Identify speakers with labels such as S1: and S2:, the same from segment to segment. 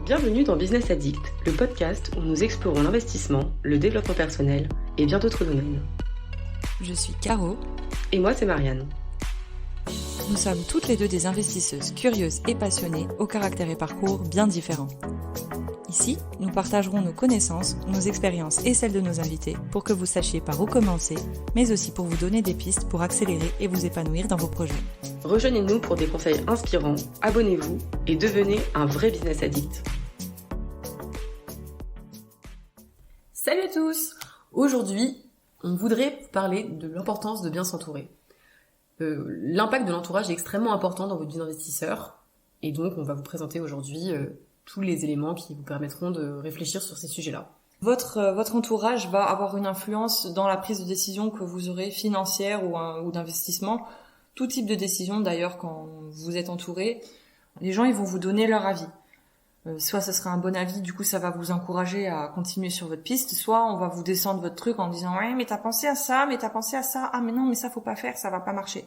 S1: Bienvenue dans Business Addict, le podcast où nous explorons l'investissement, le développement personnel et bien d'autres domaines.
S2: Je suis Caro.
S1: Et moi, c'est Marianne.
S2: Nous sommes toutes les deux des investisseuses curieuses et passionnées, au caractère et parcours bien différents. Ici, nous partagerons nos connaissances, nos expériences et celles de nos invités pour que vous sachiez par où commencer, mais aussi pour vous donner des pistes pour accélérer et vous épanouir dans vos projets.
S1: Rejoignez-nous pour des conseils inspirants, abonnez-vous et devenez un vrai business addict.
S3: Salut à tous! Aujourd'hui, on voudrait parler de l'importance de bien s'entourer. L'impact de l'entourage est extrêmement important dans votre vie d'investisseur et donc on va vous présenter aujourd'hui tous les éléments qui vous permettront de réfléchir sur ces sujets-là.
S2: Votre entourage va avoir une influence dans la prise de décision que vous aurez, financière ou d'investissement. Tout type de décision d'ailleurs quand vous êtes entouré, les gens ils vont vous donner leur avis. Soit ce sera un bon avis, du coup ça va vous encourager à continuer sur votre piste, soit on va vous descendre votre truc en disant ouais mais t'as pensé à ça, ah mais non mais ça faut pas faire, ça va pas marcher.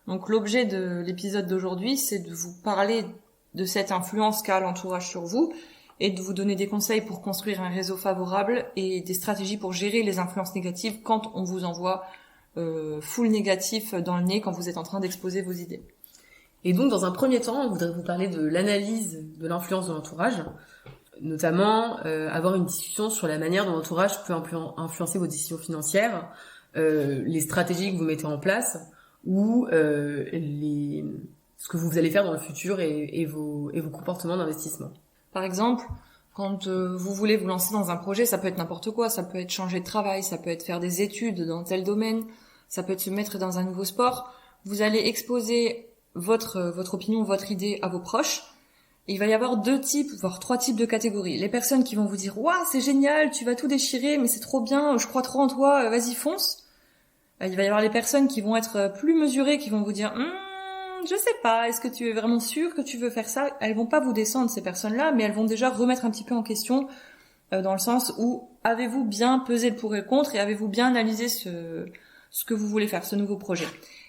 S2: Donc l'objet de l'épisode d'aujourd'hui c'est de vous parler de cette influence qu'a l'entourage sur vous et de vous donner des conseils pour construire un réseau favorable et des stratégies pour gérer les influences négatives quand on vous envoie full négatif dans le nez quand vous êtes en train d'exposer vos idées.
S3: Et donc, dans un premier temps, on voudrait vous parler de l'analyse de l'influence de l'entourage, notamment avoir une discussion sur la manière dont l'entourage peut influencer vos décisions financières, les stratégies que vous mettez en place, ou ce que vous allez faire dans le futur et vos comportements d'investissement.
S2: Par exemple, quand vous voulez vous lancer dans un projet, ça peut être n'importe quoi, ça peut être changer de travail, ça peut être faire des études dans tel domaine, ça peut être se mettre dans un nouveau sport. Vous allez exposer votre opinion, votre idée à vos proches. Et il va y avoir 2 types, voire 3 types de catégories. Les personnes qui vont vous dire « Waouh, c'est génial, tu vas tout déchirer, mais c'est trop bien, je crois trop en toi, vas-y fonce ». Il va y avoir les personnes qui vont être plus mesurées, qui vont vous dire « Je sais pas, est-ce que tu es vraiment sûr que tu veux faire ça ?» Elles vont pas vous descendre ces personnes-là, mais elles vont déjà remettre un petit peu en question dans le sens où avez-vous bien pesé le pour et le contre et avez-vous bien analysé ce que vous voulez faire, ce nouveau projet.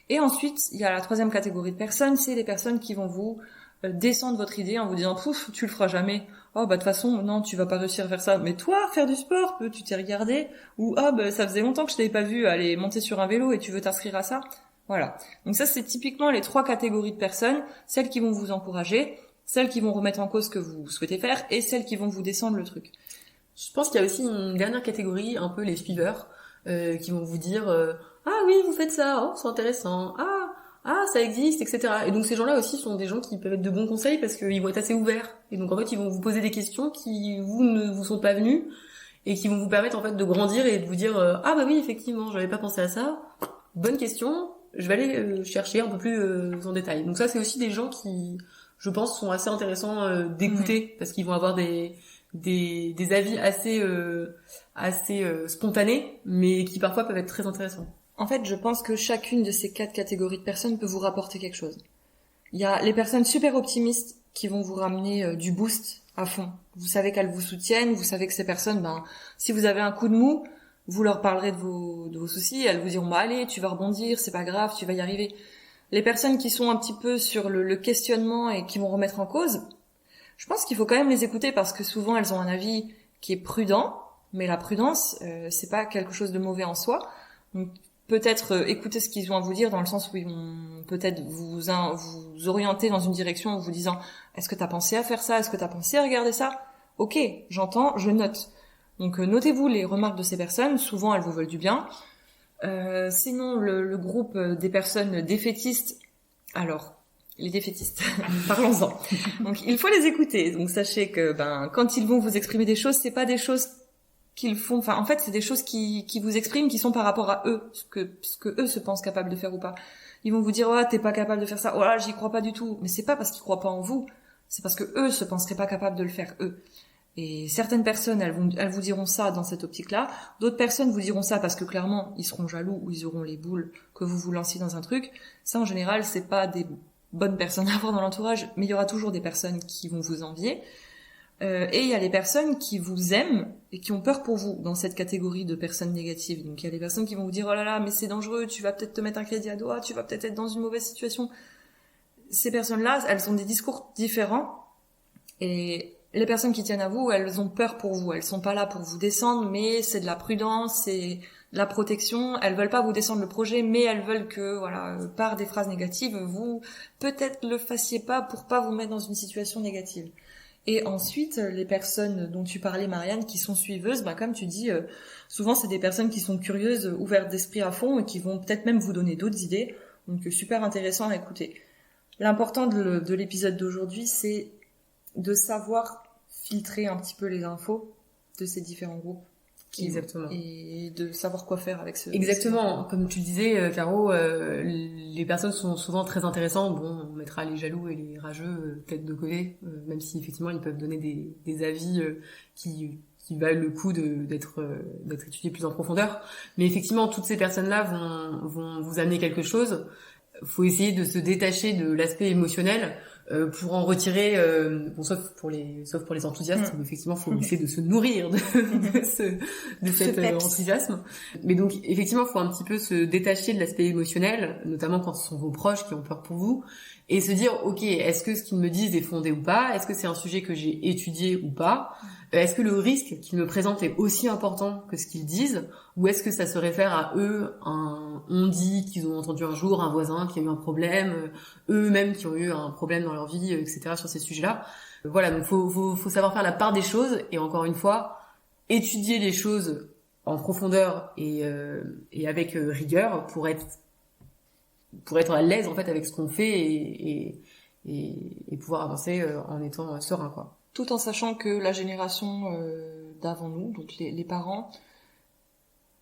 S2: Et ensuite, il y a la 3e catégorie de personnes, c'est les personnes qui vont vous descendre votre idée en vous disant « Pouf, tu le feras jamais. Oh, bah de toute façon, non, tu vas pas réussir à faire ça. Mais toi, faire du sport, tu t'es regardé. Ou ah, bah ça faisait longtemps que je t'avais pas vu aller monter sur un vélo et tu veux t'inscrire à ça. » Voilà. Donc ça, c'est typiquement les 3 catégories de personnes. Celles qui vont vous encourager, celles qui vont remettre en cause ce que vous souhaitez faire et celles qui vont vous descendre le truc.
S3: Je pense qu'il y a aussi une dernière catégorie, un peu les suiveurs, qui vont vous dire ah oui, vous faites ça, oh, c'est intéressant, ah, ça existe, etc. Et donc ces gens-là aussi sont des gens qui peuvent être de bons conseils parce qu'ils vont être assez ouverts. Et donc en fait, ils vont vous poser des questions qui ne vous sont pas venues et qui vont vous permettre en fait de grandir et de vous dire ah bah oui, effectivement, j'avais pas pensé à ça. Bonne question, je vais aller chercher un peu plus en détail. Donc ça, c'est aussi des gens qui, je pense, sont assez intéressants d'écouter parce qu'ils vont avoir des avis assez spontanés, mais qui parfois peuvent être très intéressants.
S2: En fait, je pense que chacune de ces 4 catégories de personnes peut vous rapporter quelque chose. Il y a les personnes super optimistes qui vont vous ramener du boost à fond. Vous savez qu'elles vous soutiennent, vous savez que ces personnes, si vous avez un coup de mou, vous leur parlerez de vos soucis, elles vous diront bah allez, tu vas rebondir, c'est pas grave, tu vas y arriver. Les personnes qui sont un petit peu sur le questionnement et qui vont remettre en cause, je pense qu'il faut quand même les écouter parce que souvent elles ont un avis qui est prudent, mais la prudence, c'est pas quelque chose de mauvais en soi. Donc peut-être écouter ce qu'ils ont à vous dire dans le sens où ils vont peut-être vous orienter dans une direction en vous disant est-ce que t'as pensé à faire ça, est-ce que t'as pensé à regarder ça, ok, j'entends, je note. Donc notez-vous les remarques de ces personnes, souvent elles vous veulent du bien. Sinon le groupe des personnes défaitistes, alors les défaitistes, parlons-en. Donc il faut les écouter. Donc sachez que quand ils vont vous exprimer des choses, c'est pas des choses qu'ils font, en fait c'est des choses qui vous expriment, qui sont par rapport à eux, ce que eux se pensent capables de faire ou pas. Ils vont vous dire oh t'es pas capable de faire ça, oh là j'y crois pas du tout, mais c'est pas parce qu'ils croient pas en vous, c'est parce que eux se penseraient pas capables de le faire eux. Et certaines personnes elles vous diront ça dans cette optique-là, d'autres personnes vous diront ça parce que clairement ils seront jaloux ou ils auront les boules que vous vous lanciez dans un truc. Ça en général c'est pas des bonnes personnes à avoir dans l'entourage, mais il y aura toujours des personnes qui vont vous envier. Et il y a les personnes qui vous aiment et qui ont peur pour vous dans cette catégorie de personnes négatives. Donc il y a les personnes qui vont vous dire oh là là mais c'est dangereux, tu vas peut-être te mettre un crédit à doigt, tu vas peut-être être dans une mauvaise situation. Ces personnes-là, elles ont des discours différents et les personnes qui tiennent à vous, elles ont peur pour vous. Elles sont pas là pour vous descendre, mais c'est de la prudence, c'est de la protection. Elles veulent pas vous descendre le projet, mais elles veulent que, voilà, par des phrases négatives, vous peut-être le fassiez pas pour pas vous mettre dans une situation négative. Et ensuite, les personnes dont tu parlais, Marianne, qui sont suiveuses, comme tu dis, souvent c'est des personnes qui sont curieuses, ouvertes d'esprit à fond et qui vont peut-être même vous donner d'autres idées. Donc super intéressant à écouter. L'important de l'épisode d'aujourd'hui, c'est de savoir filtrer un petit peu les infos de ces différents groupes.
S3: Exactement.
S2: Et de savoir quoi faire avec ce...
S3: Exactement. Comme tu le disais, Caro, les personnes sont souvent très intéressantes. Bon, on mettra les jaloux et les rageux peut-être de côté, même si effectivement ils peuvent donner des avis qui valent le coup d'être étudiés plus en profondeur. Mais effectivement, toutes ces personnes-là vont vous amener quelque chose. Faut essayer de se détacher de l'aspect émotionnel pour en retirer, sauf pour les enthousiastes, mais effectivement, faut essayer de se nourrir de cet enthousiasme. Mais donc, effectivement, faut un petit peu se détacher de l'aspect émotionnel, notamment quand ce sont vos proches qui ont peur pour vous, et se dire, ok, est-ce que ce qu'ils me disent est fondé ou pas? Est-ce que c'est un sujet que j'ai étudié ou pas? Est-ce que le risque qu'ils me présentent est aussi important que ce qu'ils disent? Ou est-ce que ça se réfère à eux, on dit qu'ils ont entendu un jour un voisin qui a eu un problème, eux-mêmes qui ont eu un problème dans leur vie, etc. sur ces sujets-là? Voilà, donc faut savoir faire la part des choses, et encore une fois, étudier les choses en profondeur et avec rigueur pour être à l'aise en fait avec ce qu'on fait et pouvoir avancer en étant serein, quoi.
S2: Tout en sachant que la génération d'avant nous, donc les parents,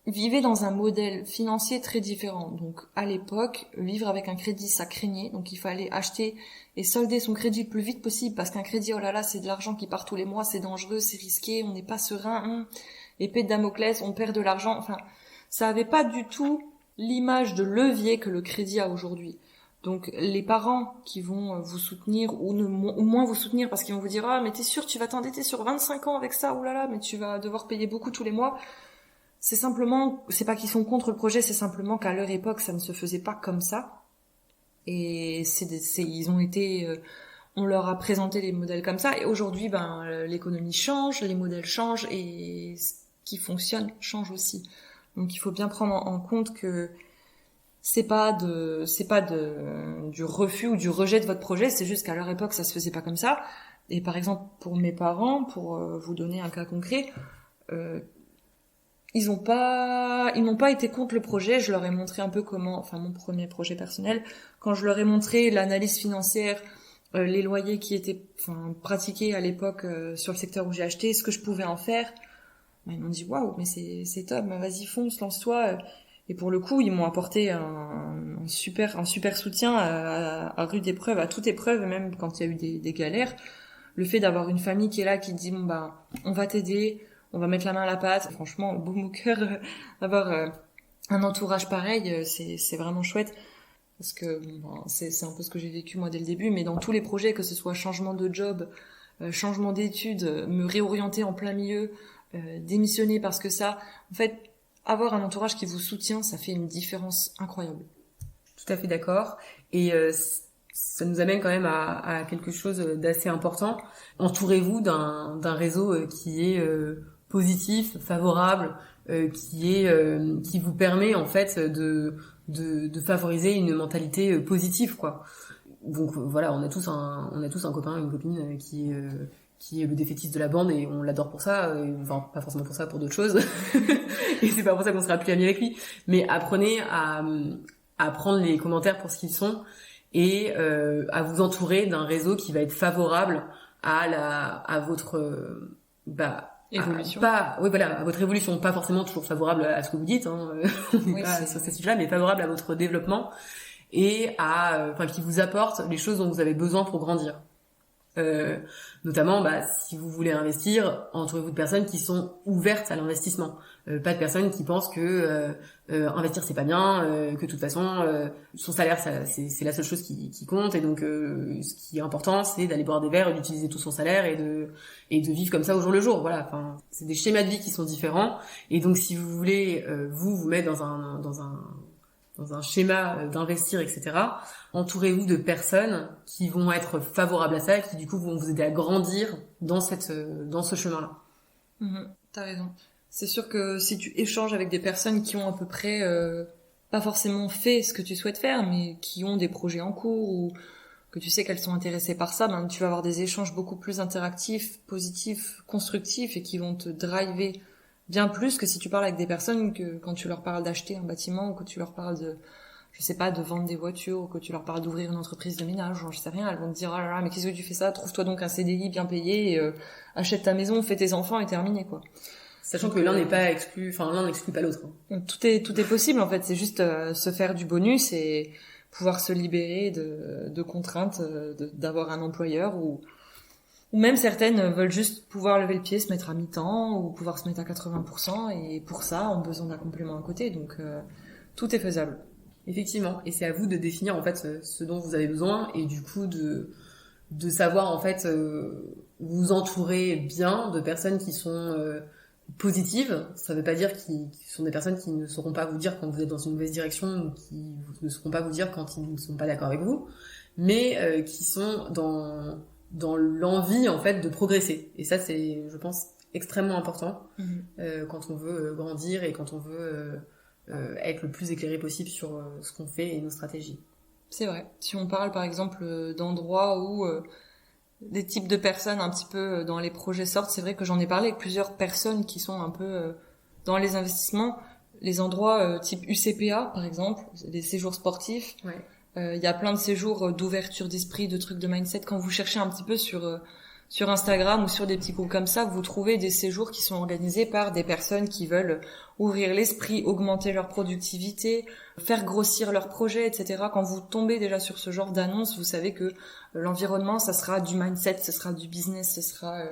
S2: vivaient dans un modèle financier très différent. Donc à l'époque, vivre avec un crédit, ça craignait. Donc il fallait acheter et solder son crédit le plus vite possible, parce qu'un crédit, oh là là, c'est de l'argent qui part tous les mois, c'est dangereux, c'est risqué, on n'est pas serein. Épée de Damoclès, on perd de l'argent. Enfin, ça avait pas du tout l'image de levier que le crédit a aujourd'hui. Donc les parents qui vont vous soutenir ou moins vous soutenir parce qu'ils vont vous dire mais t'es sûr tu vas t'endetter sur 25 ans avec ça, oulala, mais tu vas devoir payer beaucoup tous les mois. C'est pas qu'ils sont contre le projet, c'est simplement qu'à leur époque ça ne se faisait pas comme ça. Et on leur a présenté les modèles comme ça, et aujourd'hui l'économie change, les modèles changent, et ce qui fonctionne change aussi. Donc il faut bien prendre en compte que c'est pas du refus ou du rejet de votre projet, c'est juste qu'à leur époque ça se faisait pas comme ça. Et par exemple pour mes parents, pour vous donner un cas concret, ils n'ont pas été contre le projet. Je leur ai montré un peu mon premier projet personnel, quand je leur ai montré l'analyse financière, les loyers qui étaient pratiqués à l'époque sur le secteur où j'ai acheté, ce que je pouvais en faire, ils m'ont dit waouh, mais c'est top, vas-y fonce, lance-toi. Et pour le coup, ils m'ont apporté un super soutien à rude épreuve, à toute épreuve, même quand il y a eu des galères. Le fait d'avoir une famille qui est là, qui dit on va t'aider, on va mettre la main à la pâte. Franchement, au bout de mon cœur, d'avoir un entourage pareil, c'est vraiment chouette. Parce que c'est un peu ce que j'ai vécu moi dès le début, mais dans tous les projets, que ce soit changement de job, changement d'études, me réorienter en plein milieu, démissionner parce que ça, en fait, avoir un entourage qui vous soutient, ça fait une différence incroyable.
S3: Tout à fait d'accord. Et ça nous amène quand même à quelque chose d'assez important. Entourez-vous d'un réseau qui est positif, favorable, qui vous permet en fait de favoriser une mentalité positive, quoi. Donc voilà, on a tous un copain, une copine qui est le défaitiste de la bande, et on l'adore pour ça, pas forcément pour ça, pour d'autres choses. Et c'est pas pour ça qu'on sera plus amis avec lui. Mais apprenez à prendre les commentaires pour ce qu'ils sont, et à vous entourer d'un réseau qui va être favorable à votre
S2: évolution.
S3: À votre évolution, pas forcément toujours favorable à ce que vous dites, on n'est pas sur ces sujets-là, mais favorable à votre développement, et qui vous apporte les choses dont vous avez besoin pour grandir. Notamment si vous voulez investir, entourez-vous de personnes qui sont ouvertes à l'investissement, pas de personnes qui pensent que investir c'est pas bien, que de toute façon son salaire c'est la seule chose qui compte, et donc ce qui est important c'est d'aller boire des verres et d'utiliser tout son salaire et de vivre comme ça au jour le jour. Voilà, c'est des schémas de vie qui sont différents, et donc si vous voulez vous mettre dans un schéma d'investir, etc., entourez-vous de personnes qui vont être favorables à ça, et qui du coup vont vous aider à grandir dans ce chemin-là.
S2: T'as raison. C'est sûr que si tu échanges avec des personnes qui ont à peu près pas forcément fait ce que tu souhaites faire, mais qui ont des projets en cours ou que tu sais qu'elles sont intéressées par ça, ben tu vas avoir des échanges beaucoup plus interactifs, positifs, constructifs et qui vont te driver bien plus que si tu parles avec des personnes que quand tu leur parles d'acheter un bâtiment ou que tu leur parles de, je sais pas, de vendre des voitures ou que tu leur parles d'ouvrir une entreprise de ménage, genre, je sais rien, elles vont te dire, oh là là, mais qu'est-ce que tu fais ça? Trouve-toi donc un CDI bien payé, et, achète ta maison, fais tes enfants et terminé, quoi.
S3: Sachant que l'un n'est pas exclu, enfin, l'un n'exclut pas l'autre.
S2: Donc, tout est possible, en fait. C'est juste se faire du bonus et pouvoir se libérer de contraintes, d'avoir un employeur ou même certaines veulent juste pouvoir lever le pied, se mettre à mi-temps ou pouvoir se mettre à 80% et pour ça, ont besoin d'un complément à côté. Donc, tout est faisable.
S3: Effectivement. Et c'est à vous de définir, en fait, ce dont vous avez besoin et du coup, de savoir, en fait, vous entourer bien de personnes qui sont positives. Ça veut pas dire qu'ils sont des personnes qui ne sauront pas vous dire quand vous êtes dans une mauvaise direction ou qui ne sauront pas vous dire quand ils ne sont pas d'accord avec vous, mais qui sont dans l'envie, en fait, de progresser. Et ça, c'est, je pense, extrêmement important quand on veut grandir et quand on veut être le plus éclairé possible sur ce qu'on fait et nos stratégies.
S2: C'est vrai. Si on parle, par exemple, d'endroits où des types de personnes un petit peu dans les projets sortent, c'est vrai que j'en ai parlé avec plusieurs personnes qui sont un peu dans les investissements, les endroits type UCPA par exemple, des séjours sportifs. Il y a plein de séjours d'ouverture d'esprit, de trucs de mindset. Quand vous cherchez un petit peu sur Instagram ou sur des petits groupes comme ça, vous trouvez des séjours qui sont organisés par des personnes qui veulent ouvrir l'esprit, augmenter leur productivité, faire grossir leurs projets, etc. Quand vous tombez déjà sur ce genre d'annonce, vous savez que l'environnement, ça sera du mindset, ce sera du business, ce sera...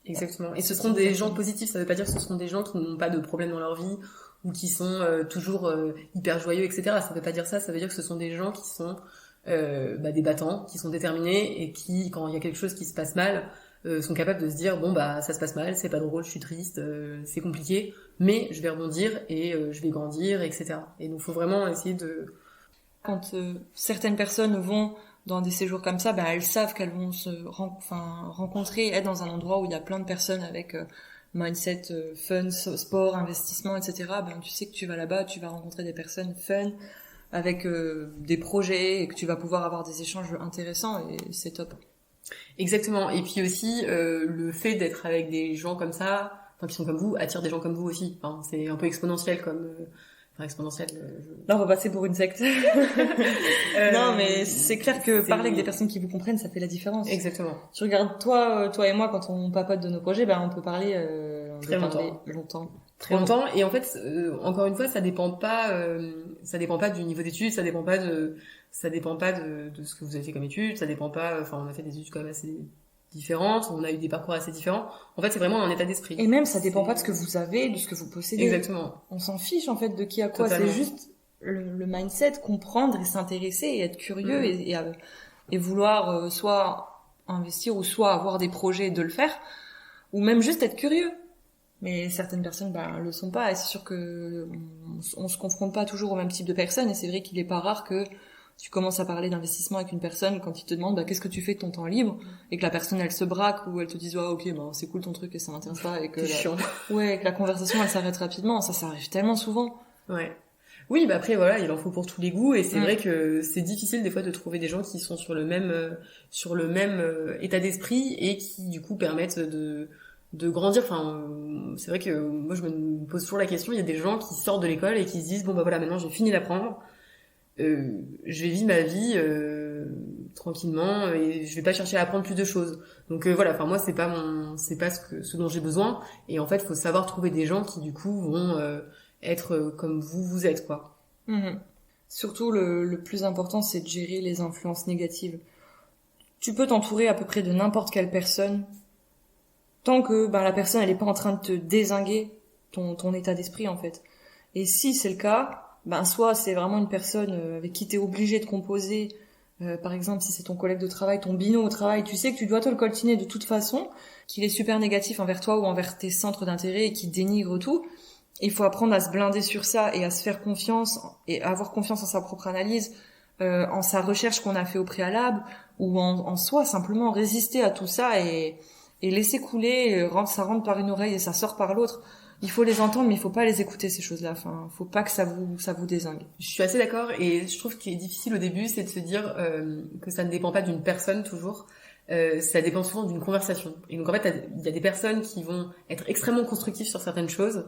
S3: Exactement. Et ce seront des gens positifs, ça veut pas dire que ce seront des gens qui n'ont pas de problème dans leur vie ou qui sont toujours hyper joyeux, etc. Ça veut pas dire ça, ça veut dire que ce sont des gens qui sont des battants, qui sont déterminés et qui, quand il y a quelque chose qui se passe mal, sont capables de se dire bon bah ça se passe mal, c'est pas drôle, je suis triste, c'est compliqué, mais je vais rebondir et je vais grandir, etc. Et donc faut vraiment essayer de...
S2: Quand certaines personnes vont dans des séjours comme ça, elles savent qu'elles vont se rencontrer, être dans un endroit où il y a plein de personnes avec mindset fun, sport, investissement, etc. Tu sais que tu vas là-bas, tu vas rencontrer des personnes fun, avec des projets et que tu vas pouvoir avoir des échanges intéressants et c'est top.
S3: Exactement. Et puis aussi le fait d'être avec des gens comme ça, enfin qui sont comme vous, attire des gens comme vous aussi. Enfin, c'est un peu exponentiel comme exponentiel.
S2: Là, on va passer pour une secte. Non, mais c'est clair que parler avec des personnes qui vous comprennent, ça fait la différence.
S3: Exactement.
S2: Tu regardes toi et moi quand on papote de nos projets, on peut parler
S3: très longtemps. Très longtemps. Et en fait, encore une fois, ça dépend pas du niveau d'études, ça dépend pas de ce que vous avez fait comme études, ça dépend pas, on a fait des études quand même assez différentes, on a eu des parcours assez différents. En fait, c'est vraiment un état d'esprit.
S2: Et même, ça dépend pas de ce que vous avez, de ce que vous possédez.
S3: Exactement.
S2: On s'en fiche, en fait, de qui a quoi.
S3: Totalement.
S2: C'est juste le mindset, comprendre et s'intéresser et être curieux et vouloir soit investir ou soit avoir des projets de le faire, ou même juste être curieux. Mais certaines personnes le sont pas et c'est sûr que on se confronte pas toujours au même type de personnes et c'est vrai qu'il est pas rare que tu commences à parler d'investissement avec une personne quand il te demande qu'est-ce que tu fais de ton temps libre et que la personne elle se braque ou elle te dise ok c'est cool ton truc et ça m'intéresse pas et que que la conversation elle s'arrête rapidement, ça arrive tellement souvent.
S3: Ouais. Oui, après voilà, il en faut pour tous les goûts et c'est vrai que c'est difficile des fois de trouver des gens qui sont sur le même état d'esprit et qui du coup permettent de grandir. C'est vrai que moi je me pose toujours la question, il y a des gens qui sortent de l'école et qui se disent maintenant j'ai fini d'apprendre, je vais vivre ma vie tranquillement et je vais pas chercher à apprendre plus de choses. Donc moi c'est pas ce dont j'ai besoin et en fait faut savoir trouver des gens qui du coup vont être comme vous êtes quoi.
S2: Surtout le plus important c'est de gérer les influences négatives. Tu peux t'entourer à peu près de n'importe quelle personne tant que la personne elle est pas en train de te dézinguer ton état d'esprit en fait. Et si c'est le cas, soit c'est vraiment une personne avec qui t'es obligé de composer, par exemple si c'est ton collègue de travail, ton binôme au travail, tu sais que tu dois te le coltiner de toute façon, qu'il est super négatif envers toi ou envers tes centres d'intérêt et qui dénigre tout. Il faut apprendre à se blinder sur ça et à se faire confiance et à avoir confiance en sa propre analyse, en sa recherche qu'on a fait au préalable ou en soi, simplement résister à tout ça et et laisser couler, ça rentre par une oreille et ça sort par l'autre. Il faut les entendre, mais il faut pas les écouter, ces choses-là. Enfin, faut pas que ça vous dézingue.
S3: Je suis assez d'accord, et je trouve qu'il est difficile au début, c'est de se dire que ça ne dépend pas d'une personne toujours. Ça dépend souvent d'une conversation. Et donc en fait, il y a des personnes qui vont être extrêmement constructives sur certaines choses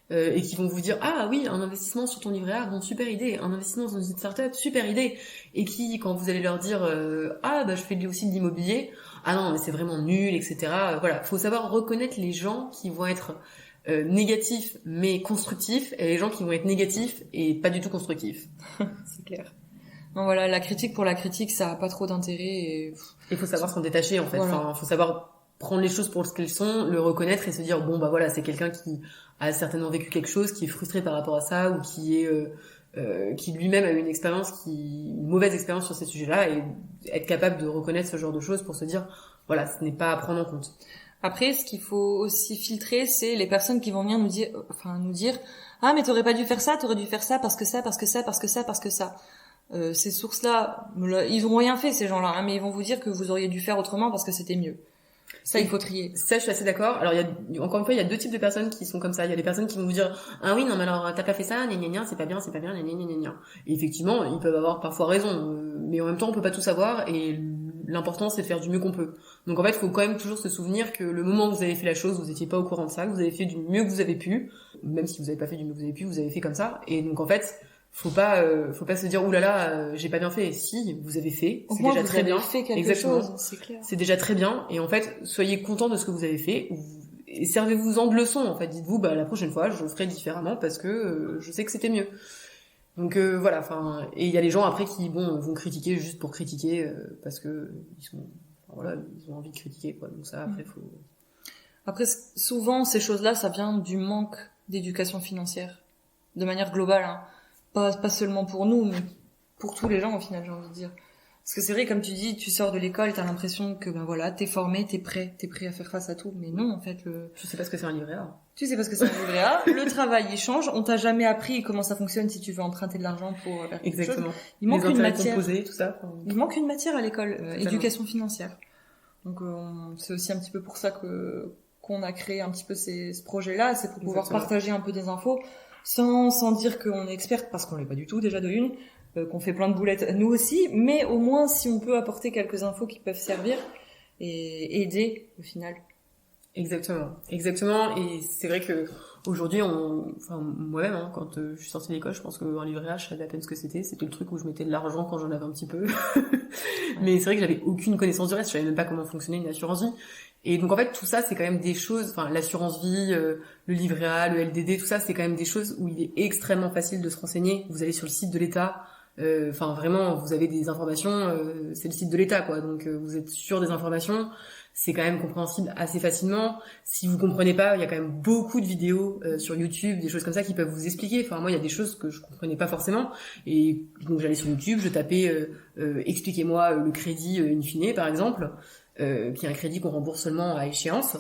S3: et qui vont vous dire ah oui, un investissement sur ton livret A, bon super idée, un investissement dans une startup, super idée. Et qui, quand vous allez leur dire ah bah je fais aussi de l'immobilier, ah non mais c'est vraiment nul, etc. Voilà, faut savoir reconnaître les gens qui vont être négatifs mais constructifs et les gens qui vont être négatifs et pas du tout constructifs.
S2: C'est clair. Non, voilà, la critique pour la critique, ça a pas trop d'intérêt et
S3: il faut savoir s'en détacher en fait.
S2: Voilà.
S3: Enfin, faut savoir prendre les choses pour ce qu'elles sont, le reconnaître et se dire bon bah voilà, c'est quelqu'un qui a certainement vécu quelque chose, qui est frustré par rapport à ça ou qui lui-même a eu une mauvaise expérience sur ces sujets-là, et être capable de reconnaître ce genre de choses pour se dire voilà, ce n'est pas à prendre en compte.
S2: Après, ce qu'il faut aussi filtrer, c'est les personnes qui vont venir nous dire ah mais t'aurais pas dû faire ça, t'aurais dû faire ça parce que ça, parce que ça, parce que ça, parce que ça. Ces sources-là, ils ont rien fait ces gens-là, hein, mais ils vont vous dire que vous auriez dû faire autrement parce que c'était mieux. Ça, il faut trier.
S3: Ça, je suis assez d'accord. Alors, encore une fois, il y a deux types de personnes qui sont comme ça. Il y a des personnes qui vont vous dire, ah oui, non, mais alors, t'as pas fait ça, gna gna gna, c'est pas bien, gna gna gna gna. Et effectivement, ils peuvent avoir parfois raison, mais en même temps, on peut pas tout savoir, et l'important, c'est de faire du mieux qu'on peut. Donc, en fait, il faut quand même toujours se souvenir que le moment où vous avez fait la chose, vous étiez pas au courant de ça, que vous avez fait du mieux que vous avez pu, même si vous avez pas fait du mieux que vous avez pu, vous avez fait comme ça. Et donc, en fait, faut pas se dire oulala, j'ai pas bien fait. Si vous avez fait, c'est déjà très bien.
S2: Fait quelque
S3: Exactement.
S2: chose, c'est clair.
S3: C'est déjà très bien, et en fait, soyez content de ce que vous avez fait, et servez-vous-en de leçon. En fait, dites-vous bah la prochaine fois, je ferai différemment parce que je sais que c'était mieux. Donc voilà. Enfin, et il y a les gens après qui vont critiquer juste pour critiquer parce que ils ont envie de critiquer quoi. Donc ça après faut.
S2: Après souvent ces choses-là, ça vient du manque d'éducation financière, de manière globale. Hein. Pas seulement pour nous, mais pour tous les gens au final, j'ai envie de dire. Parce que c'est vrai, comme tu dis, tu sors de l'école, t'as l'impression que ben voilà, t'es formé, t'es prêt à faire face à tout. Mais non, en fait,
S3: Je sais pas ce que c'est un livret A.
S2: Tu sais pas ce que c'est un livret A. Le travail, il change. On t'a jamais appris comment ça fonctionne si tu veux emprunter de l'argent pour faire quelque chose.
S3: Exactement.
S2: Il manque une matière.
S3: Composés, tout ça.
S2: Il manque une matière à l'école, éducation financière. Donc c'est aussi un petit peu pour ça qu'on a créé un petit peu ce projet-là, c'est pour pouvoir partager un peu des infos. Sans dire qu'on est experte, parce qu'on l'est pas du tout déjà de une, qu'on fait plein de boulettes nous aussi, mais au moins si on peut apporter quelques infos qui peuvent servir et aider au final.
S3: Exactement. Et c'est vrai que aujourd'hui, moi-même, hein, quand je suis sortie de l'école, je pense qu'un livret A, je savais à peine ce que c'était. C'était le truc où je mettais de l'argent quand j'en avais un petit peu. Mais c'est vrai que j'avais aucune connaissance du reste. Je savais même pas comment fonctionnait une assurance vie. Et donc en fait, tout ça, c'est quand même des choses, enfin l'assurance vie, le livret A, le LDD, tout ça, c'est quand même des choses où il est extrêmement facile de se renseigner. Vous allez sur le site de l'État, enfin vraiment, vous avez des informations, c'est le site de l'État, quoi. Donc vous êtes sûr des informations. C'est quand même compréhensible assez facilement. Si vous comprenez pas, il y a quand même beaucoup de vidéos sur YouTube, des choses comme ça qui peuvent vous expliquer. Enfin, moi, il y a des choses que je comprenais pas forcément. Et donc, j'allais sur YouTube, je tapais expliquez-moi le crédit in fine, par exemple, qui est un crédit qu'on rembourse seulement à échéance.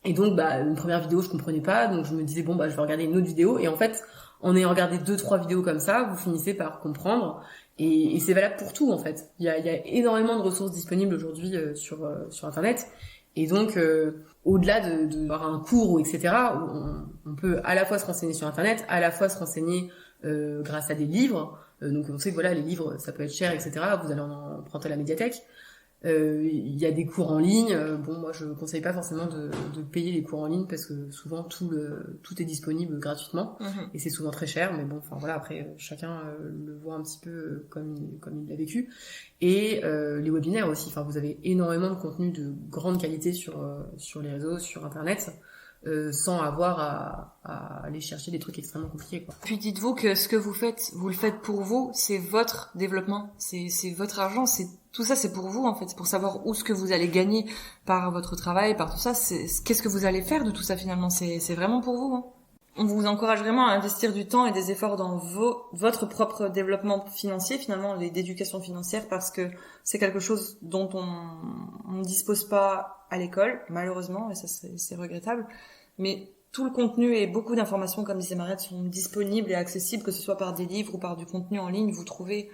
S3: Et donc, une première vidéo, je comprenais pas. Donc, je me disais, je vais regarder une autre vidéo. Et en fait, en ayant regardé 2-3 vidéos comme ça, vous finissez par comprendre. Et c'est valable pour tout en fait. Il y a énormément de ressources disponibles aujourd'hui sur internet, et donc au-delà de avoir un cours ou etc. On peut à la fois se renseigner sur internet, à la fois se renseigner grâce à des livres. Donc on sait que voilà, les livres ça peut être cher, etc. Vous allez en emprunter à la médiathèque. Il y a des cours en ligne. Moi je conseille pas forcément de payer les cours en ligne parce que souvent tout est disponible gratuitement et c'est souvent très cher. Mais bon, enfin voilà, après chacun le voit un petit peu comme il l'a vécu. Et les webinaires aussi. Enfin, vous avez énormément de contenu de grande qualité sur les réseaux, sur internet. Sans avoir à aller chercher des trucs extrêmement compliqués, quoi.
S2: Puis dites-vous que ce que vous faites, vous le faites pour vous, c'est votre développement, c'est votre argent, tout ça c'est pour vous en fait, c'est pour savoir où ce que vous allez gagner par votre travail, par tout ça, qu'est-ce que vous allez faire de tout ça finalement, c'est vraiment pour vous. Hein. On vous encourage vraiment à investir du temps et des efforts dans votre propre développement financier, finalement, d'éducation financière, parce que c'est quelque chose dont on ne dispose pas à l'école, malheureusement, et ça c'est regrettable. Mais tout le contenu et beaucoup d'informations, comme disait Mariette, sont disponibles et accessibles, que ce soit par des livres ou par du contenu en ligne. Vous trouvez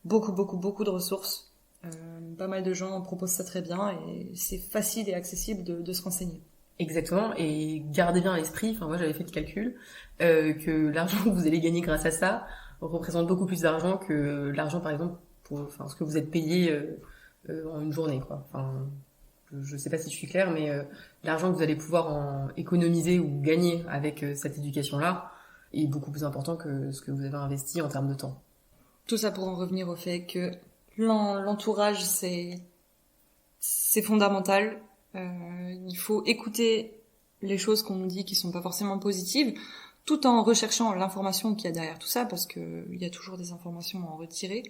S2: beaucoup de ressources Pas mal de gens proposent ça très bien et c'est facile et accessible de se renseigner.
S3: Exactement, et gardez bien à l'esprit, enfin moi j'avais fait le calcul, que l'argent que vous allez gagner grâce à ça représente beaucoup plus d'argent que l'argent par exemple pour ce que vous êtes payé en une journée, quoi. Enfin, je sais pas si je suis claire, mais l'argent que vous allez pouvoir en économiser ou gagner avec cette éducation-là est beaucoup plus important que ce que vous avez investi en termes de temps.
S2: Tout ça pour en revenir au fait que l'entourage c'est fondamental. Il faut écouter les choses qu'on nous dit qui sont pas forcément positives, tout en recherchant l'information qu'il y a derrière tout ça, parce que il y a toujours des informations à en retirer,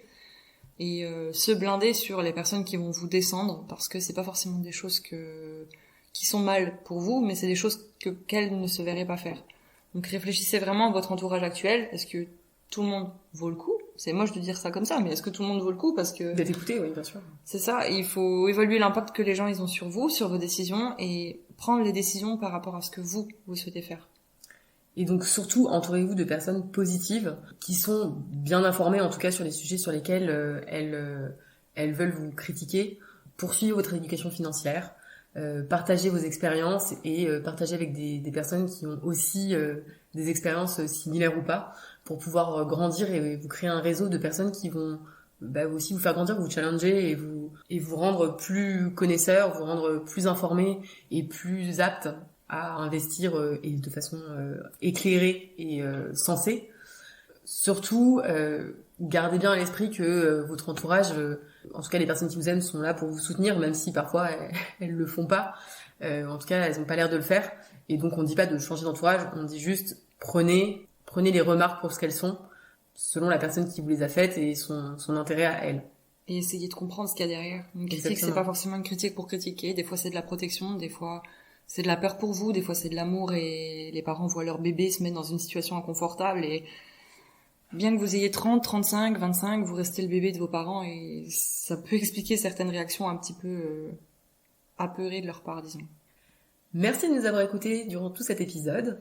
S2: et se blinder sur les personnes qui vont vous descendre, parce que c'est pas forcément des choses qui sont mal pour vous, mais c'est des choses qu'elles ne se verraient pas faire. Donc réfléchissez vraiment à votre entourage actuel. Est-ce que tout le monde vaut le coup? C'est moche de dire ça comme ça, mais est-ce que tout le monde vaut le coup? Parce que
S3: d'être écouté, oui, bien sûr.
S2: C'est ça, il faut évaluer l'impact que les gens ils ont sur vous, sur vos décisions, et prendre les décisions par rapport à ce que vous souhaitez faire.
S3: Et donc surtout, entourez-vous de personnes positives qui sont bien informées, en tout cas sur les sujets sur lesquels elles veulent vous critiquer. Poursuivez votre éducation financière, partagez vos expériences et partagez avec des personnes qui ont aussi des expériences similaires ou pas, pour pouvoir grandir et vous créer un réseau de personnes qui vont aussi vous faire grandir, vous challenger et vous rendre plus connaisseur, vous rendre plus informé et plus apte à investir et de façon éclairée et sensée. Surtout, gardez bien à l'esprit que votre entourage, en tout cas les personnes qui vous aiment, sont là pour vous soutenir, même si parfois elles le font pas. En tout cas, elles ont pas l'air de le faire. Et donc, on dit pas de changer d'entourage, on dit juste prenez les remarques pour ce qu'elles sont, selon la personne qui vous les a faites et son intérêt à elle.
S2: Et essayez de comprendre ce qu'il y a derrière. Une critique,
S3: Exactement.
S2: c'est pas forcément une critique pour critiquer. Des fois, c'est de la protection. Des fois, c'est de la peur pour vous. Des fois, c'est de l'amour et les parents voient leur bébé se mettre dans une situation inconfortable et bien que vous ayez 30, 35, 25, vous restez le bébé de vos parents et ça peut expliquer certaines réactions un petit peu apeurées de leur part, disons.
S3: Merci de nous avoir écoutés durant tout cet épisode.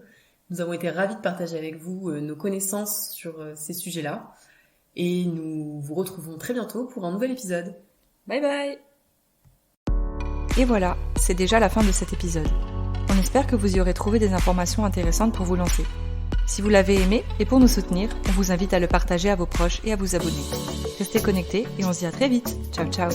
S3: Nous avons été ravis de partager avec vous nos connaissances sur ces sujets-là. Et nous vous retrouvons très bientôt pour un nouvel épisode.
S2: Bye bye!
S4: Et voilà, c'est déjà la fin de cet épisode. On espère que vous y aurez trouvé des informations intéressantes pour vous lancer. Si vous l'avez aimé et pour nous soutenir, on vous invite à le partager à vos proches et à vous abonner. Restez connectés et on se dit à très vite. Ciao ciao!